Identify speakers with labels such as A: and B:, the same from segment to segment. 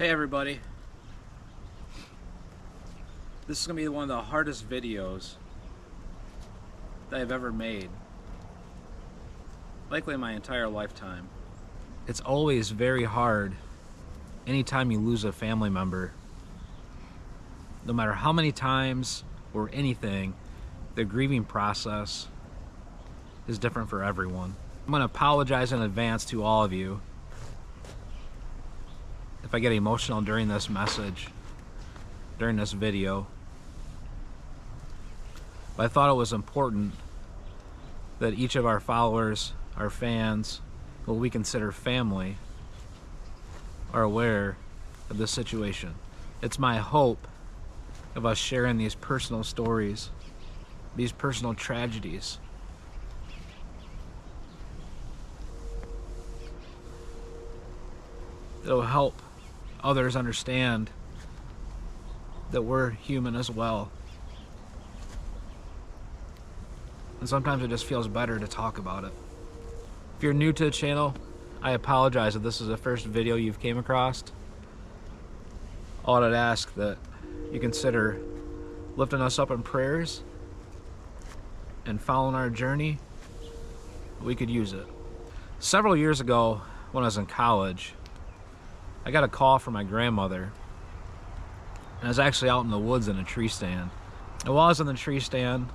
A: Hey everybody, this is going to be one of the hardest videos that I've ever made, likely in my entire lifetime. It's always very hard anytime you lose a family member. No matter how many times or anything, the grieving process is different for everyone. I'm going to apologize in advance to all of you if I get emotional during this message, during this video. But I thought it was important that each of our followers, our fans, what we consider family, are aware of this situation. It's my hope of us sharing these personal stories, these personal tragedies. It'll help others understand that we're human as well. And sometimes it just feels better to talk about it. If you're new to the channel, I apologize if this is the first video you've came across. All I'd ask that you consider lifting us up in prayers and following our journey. We could use it. Several years ago, when I was in college, I got a call from my grandmother, and I was actually out in the woods in a tree stand. And while I was in the tree stand,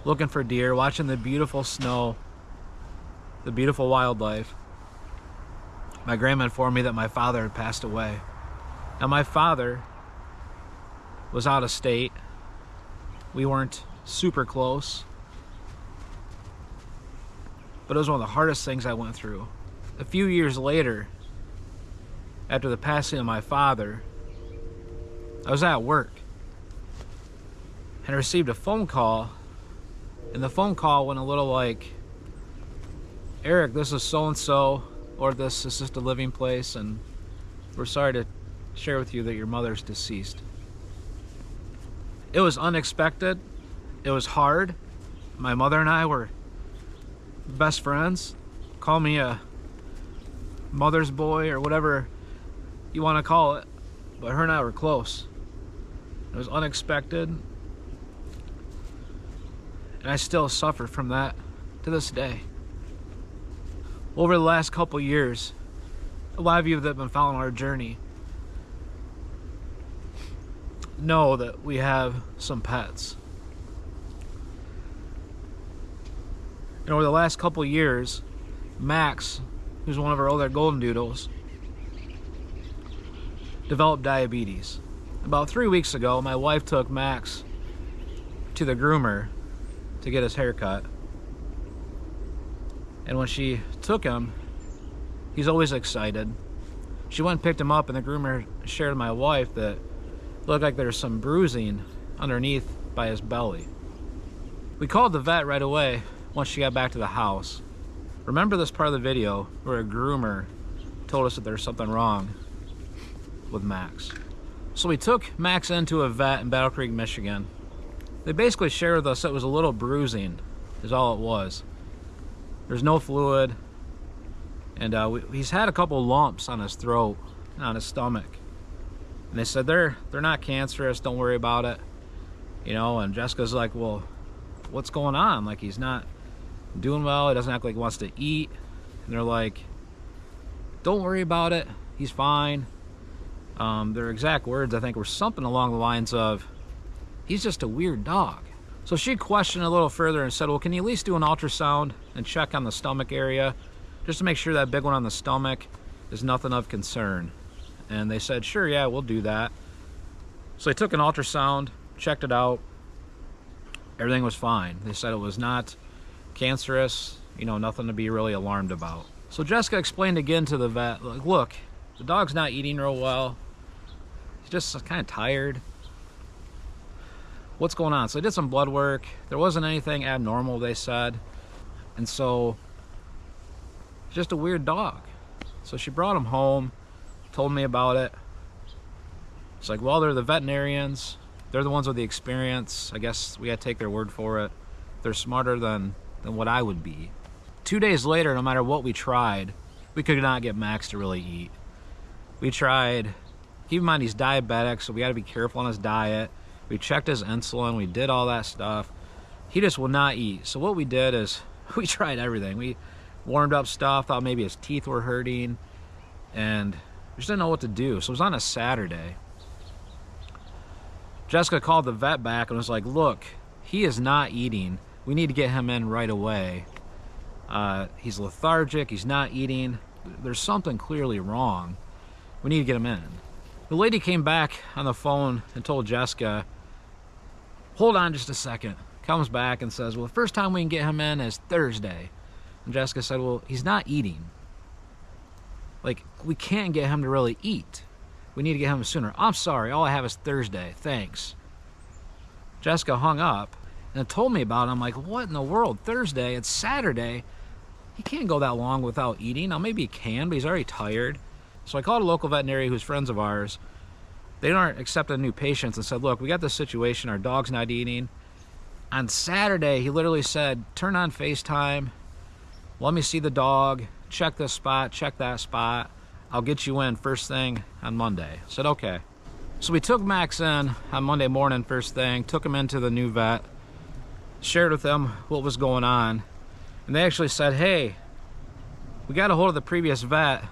A: looking for deer, watching the beautiful snow, the beautiful wildlife, my grandma informed me that my father had passed away. Now, my father was out of state. We weren't super close, but it was one of the hardest things I went through. A few years later, after the passing of my father, I was at work and I received a phone call, and the phone call went a little like, "Eric, this is so-and-so, or this assisted living place, and we're sorry to share with you that your mother's deceased." It was unexpected. It was hard. My mother and I were best friends. Call me a mother's boy or whatever you want to call it, but her and I were close. It was unexpected, and I still suffer from that to this day. Over the last couple years, a lot of you that have been following our journey know that we have some pets. And over the last couple years, Max, who's one of our older golden doodles, developed diabetes. About 3 weeks ago, my wife took Max to the groomer to get his hair cut. And when she took him, he's always excited. She went and picked him up, and the groomer shared with my wife that it looked like there's some bruising underneath by his belly. We called the vet right away once she got back to the house. Remember this part of the video where a groomer told us that there's something wrong with Max. So we took Max into a vet in Battle Creek, Michigan. They basically shared with us it was a little bruising is all it was. There's no fluid, and he's had a couple lumps on his throat and on his stomach. And they said they're not cancerous, don't worry about it. You know, and Jessica's like, "Well, what's going on? Like, he's not doing well, he doesn't act like he wants to eat." And they're like, "Don't worry about it, he's fine." Their exact words, I think, were something along the lines of, "He's just a weird dog." So she questioned a little further and said, "Well, can you at least do an ultrasound and check on the stomach area, just to make sure that big one on the stomach is nothing of concern?" And they said, "Sure, yeah, we'll do that." So they took an ultrasound, checked it out. Everything was fine. They said it was not cancerous, you know, nothing to be really alarmed about. So Jessica explained again to the vet, like, "Look, the dog's not eating real well. He's just kind of tired. What's going on?" So they did some blood work. There wasn't anything abnormal, they said. And so, just a weird dog. So she brought him home, told me about it. It's like, well, they're the veterinarians. They're the ones with the experience. I guess we got to take their word for it. They're smarter than what I would be. 2 days later, no matter what we tried, we could not get Max to really eat. We tried, keep in mind he's diabetic, so we got to be careful on his diet. We checked his insulin, we did all that stuff. He just would not eat. So what we did is we tried everything. We warmed up stuff, thought maybe his teeth were hurting, and we just didn't know what to do. So it was on a Saturday. Jessica called the vet back and was like, look, he is not eating. We need to get him in right away. He's lethargic, he's not eating. There's something clearly wrong. We need to get him in. The lady came back on the phone and told Jessica, hold on just a second. Comes back and says, well, the first time we can get him in is Thursday. And Jessica said, well, he's not eating. Like, we can't get him to really eat. We need to get him sooner. I'm sorry, all I have is Thursday. Thanks. Jessica hung up and told me about it. I'm like, what in the world? Thursday? It's Saturday. He can't go that long without eating. Now, maybe he can, but he's already tired. So I called a local veterinarian who's friends of ours. They aren't accepting new patients and said, look, we got this situation. Our dog's not eating. On Saturday, he literally said, turn on FaceTime. Let me see the dog. Check this spot. Check that spot. I'll get you in first thing on Monday. I said, okay. So we took Max in on Monday morning first thing, took him into the new vet, shared with them what was going on. And they actually said, hey, we got a hold of the previous vet.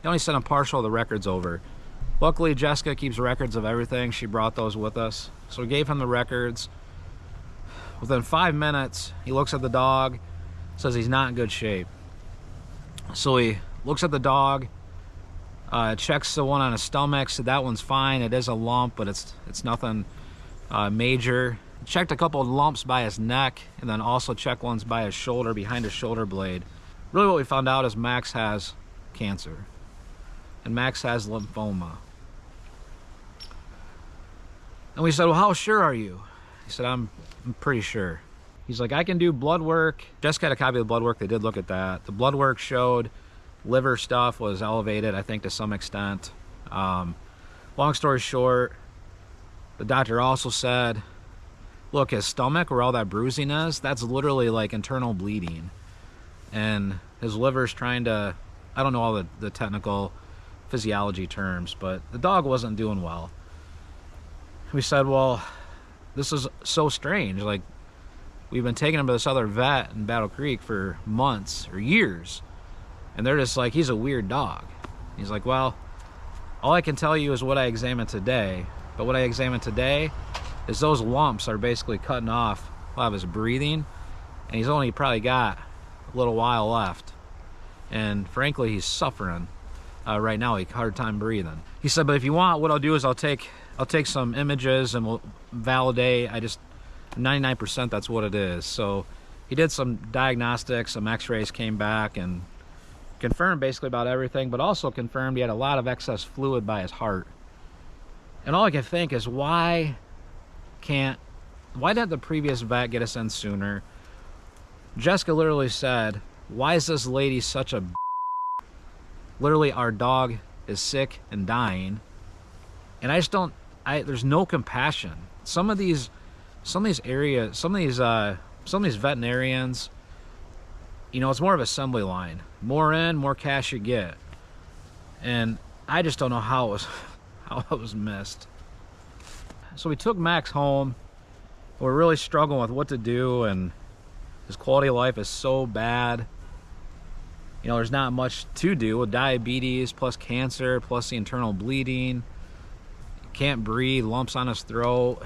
A: They only sent a partial of the records over. Luckily, Jessica keeps records of everything. She brought those with us. So we gave him the records. Within 5 minutes, he looks at the dog, says he's not in good shape. So he looks at the dog, checks the one on his stomach, said that one's fine. It is a lump, but it's nothing major. Checked a couple of lumps by his neck, and then also checked ones by his shoulder, behind his shoulder blade. Really what we found out is Max has cancer, and Max has lymphoma. And we said, well, how sure are you? He said, I'm pretty sure. He's like, I can do blood work. Jessica had a copy of the blood work. They did look at that. The blood work showed liver stuff was elevated, I think, to some extent. Long story short, the doctor also said, look, his stomach, where all that bruising is, that's literally like internal bleeding. And his liver's trying to, I don't know all the technical physiology terms, but the dog wasn't doing well. We said, well, this is so strange. Like, we've been taking him to this other vet in Battle Creek for months or years. And they're just like, he's a weird dog. He's like, well, all I can tell you is what I examined today. But what I examined today is those lumps are basically cutting off a lot of his breathing. And he's only probably got a little while left. And frankly, he's suffering right now. He had a hard time breathing. He said, but if you want, what I'll do is I'll take some images and we'll validate. 99% that's what it is. So he did some diagnostics, some x-rays came back and confirmed basically about everything, but also confirmed he had a lot of excess fluid by his heart. And all I can think is, why didn't the previous vet get us in sooner? Jessica literally said, why is this lady such a literally, our dog is sick and dying. And I just don't, there's no compassion. Some of these veterinarians, you know, it's more of an assembly line. More in, more cash you get. And I just don't know how it was missed. So we took Max home. We're really struggling with what to do, and his quality of life is so bad. You know, there's not much to do with diabetes, plus cancer, plus the internal bleeding. Can't breathe, lumps on his throat.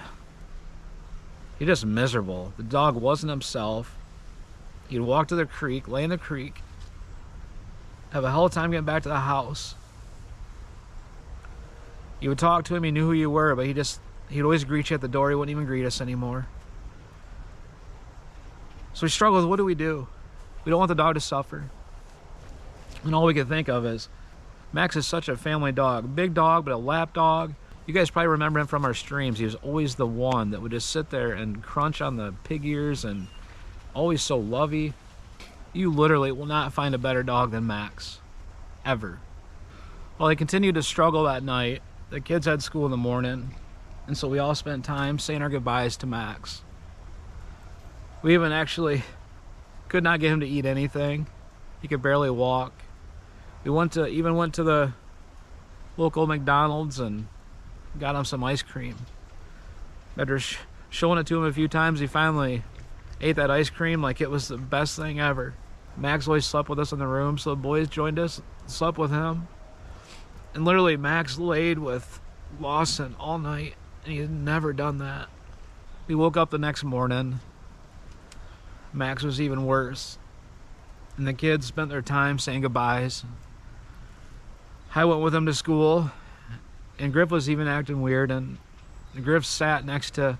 A: He's just miserable. The dog wasn't himself. He'd walk to the creek, lay in the creek, have a hell of a time getting back to the house. You would talk to him, he knew who you were, but he'd always greet you at the door. He wouldn't even greet us anymore. So we struggled with, what do? We don't want the dog to suffer. And all we could think of is, Max is such a family dog. Big dog, but a lap dog. You guys probably remember him from our streams. He was always the one that would just sit there and crunch on the pig ears, and always so lovey. You literally will not find a better dog than Max, ever. Well, they continued to struggle that night. The kids had school in the morning, and so we all spent time saying our goodbyes to Max. We even actually could not get him to eat anything. He could barely walk. We went to the local McDonald's and got him some ice cream. After showing it to him a few times, he finally ate that ice cream like it was the best thing ever. Max always slept with us in the room, so the boys joined us, slept with him. And literally, Max laid with Lawson all night, and he had never done that. We woke up the next morning. Max was even worse. And the kids spent their time saying goodbyes. I went with him to school, and Griff was even acting weird, and Griff sat next to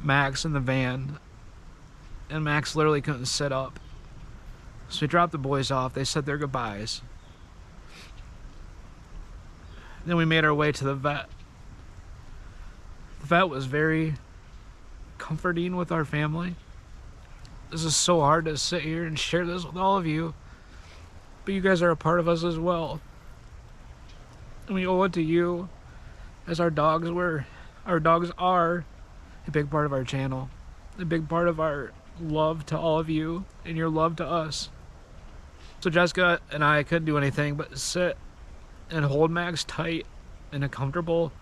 A: Max in the van, and Max literally couldn't sit up. So we dropped the boys off. They said their goodbyes. Then we made our way to the vet. The vet was very comforting with our family. This is so hard to sit here and share this with all of you, but you guys are a part of us as well. And we owe it to you, as our dogs are a big part of our channel, a big part of our love to all of you and your love to us. So Jessica and I couldn't do anything but sit and hold Max tight in a comfortable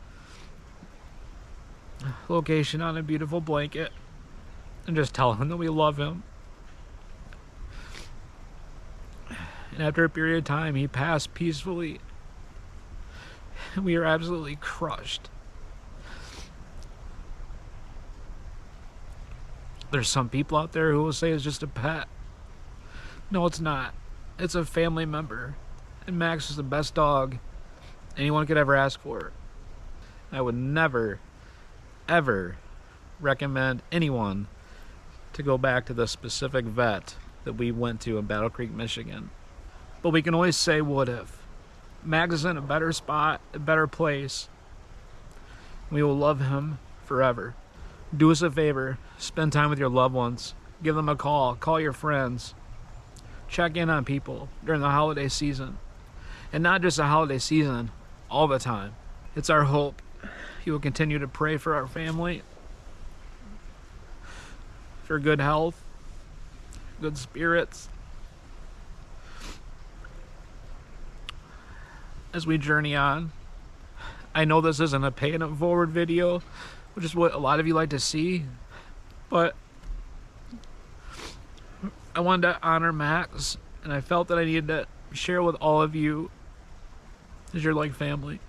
A: location on a beautiful blanket and just tell him that we love him. And after a period of time, he passed peacefully. We are absolutely crushed. There's some people out there who will say it's just a pet. No, it's not. It's a family member. And Max is the best dog anyone could ever ask for. I would never, ever recommend anyone to go back to the specific vet that we went to in Battle Creek, Michigan. But we can always say, what if? Max is in a better spot, a better place. We will love him forever. Do us a favor, spend time with your loved ones. Give them a call your friends. Check in on people during the holiday season. And not just the holiday season, all the time. It's our hope you will continue to pray for our family, for good health, good spirits, as we journey on. I know this isn't a paying it forward video, which is what a lot of you like to see, but I wanted to honor Max, and I felt that I needed to share with all of you, as you're like family.